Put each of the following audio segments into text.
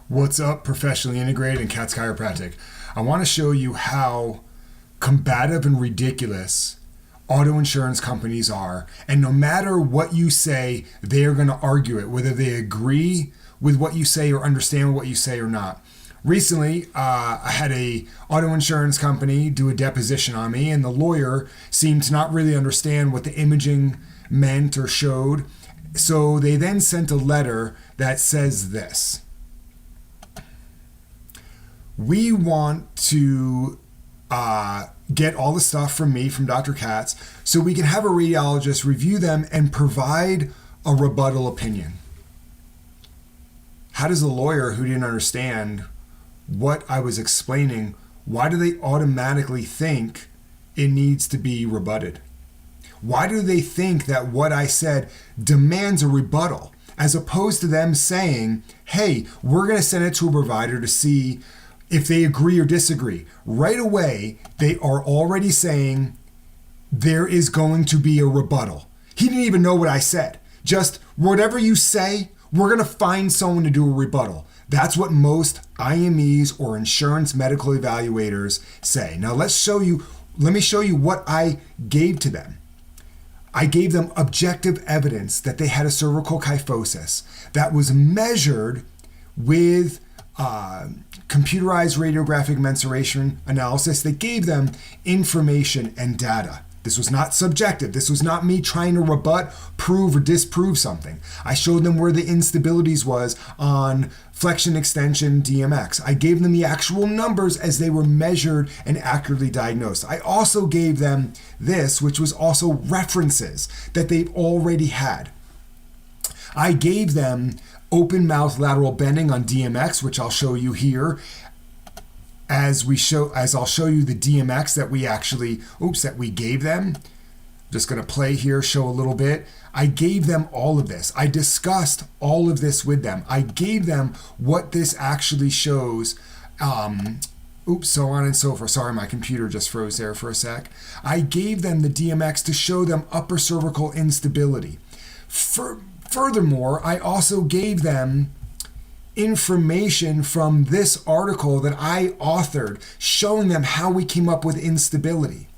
What's up, professionally integrated and Cat's Chiropractic? I want to show you how combative and ridiculous auto insurance companies are. And no matter what you say, they are going to argue it, whether they agree with what you say or understand what you say or not. Recently, I had a auto insurance company do a deposition on me, and the lawyer seemed to not really understand what the imaging meant or showed. So they then sent a letter that says this: we want to get all the stuff from me, from Dr. Katz, so we can have a radiologist review them and provide a rebuttal opinion. How does a lawyer who didn't understand what I was explaining, why do they automatically think it needs to be rebutted? Why do they think that what I said demands a rebuttal, as opposed to them saying, hey, we're going to send it to a provider to see if they agree or disagree? Right away, they are already saying there is going to be a rebuttal. He didn't even know what I said. Just whatever you say, we're going to find someone to do a rebuttal. That's what most IMEs or insurance medical evaluators say. Now let me show you what I gave to them. I gave them objective evidence that they had a cervical kyphosis that was measured with computerized radiographic mensuration analysis that gave them information and data. This was not subjective. This was not me trying to rebut, prove, or disprove something. I showed them where the instabilities was on flexion extension DMX. I gave them the actual numbers as they were measured and accurately diagnosed. I also gave them this, which was also references that they've already had. I gave them open mouth lateral bending on DMX, which I'll show you here. As I'll show you the DMX that we gave them. I'm just going to play here, show a little bit. I gave them all of this. I discussed all of this with them. I gave them what this actually shows. So on and so forth. Sorry, my computer just froze there for a sec. I gave them the DMX to show them upper cervical instability. Furthermore, I also gave them information from this article that I authored, showing them how we came up with instability.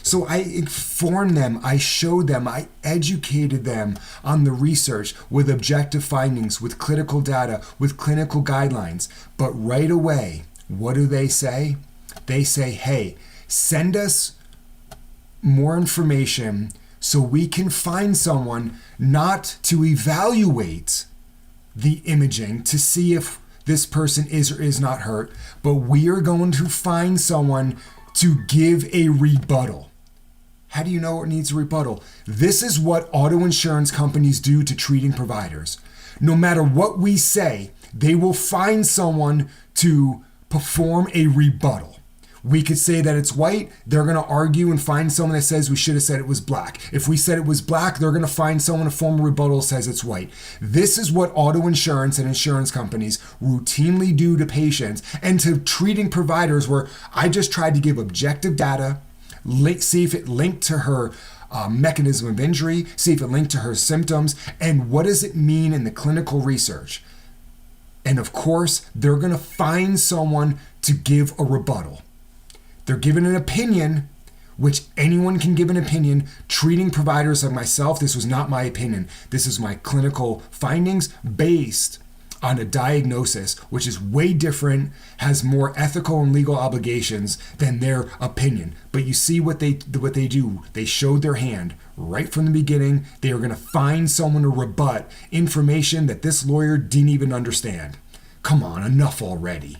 So I informed them, I showed them, I educated them on the research with objective findings, with clinical data, with clinical guidelines. But right away, what do they say? They say, hey, send us more information so we can find someone not to evaluate the imaging to see if this person is or is not hurt, but we are going to find someone to give a rebuttal. How do you know it needs a rebuttal? This is what auto insurance companies do to treating providers. No matter what we say, they will find someone to perform a rebuttal. We could say that it's white, they're going to argue and find someone that says we should have said it was black. If we said it was black, they're going to find someone to form a rebuttal that says it's white. This is what auto insurance and insurance companies routinely do to patients and to treating providers, where I just tried to give objective data, see if it linked to her mechanism of injury, see if it linked to her symptoms, and what does it mean in the clinical research. And of course, they're going to find someone to give a rebuttal. They're given an opinion, which anyone can give an opinion. Treating providers like myself, this was not my opinion. This is my clinical findings based on a diagnosis, which is way different, has more ethical and legal obligations than their opinion. But you see what they do. They showed their hand right from the beginning. They are going to find someone to rebut information that this lawyer didn't even understand. Come on, enough already.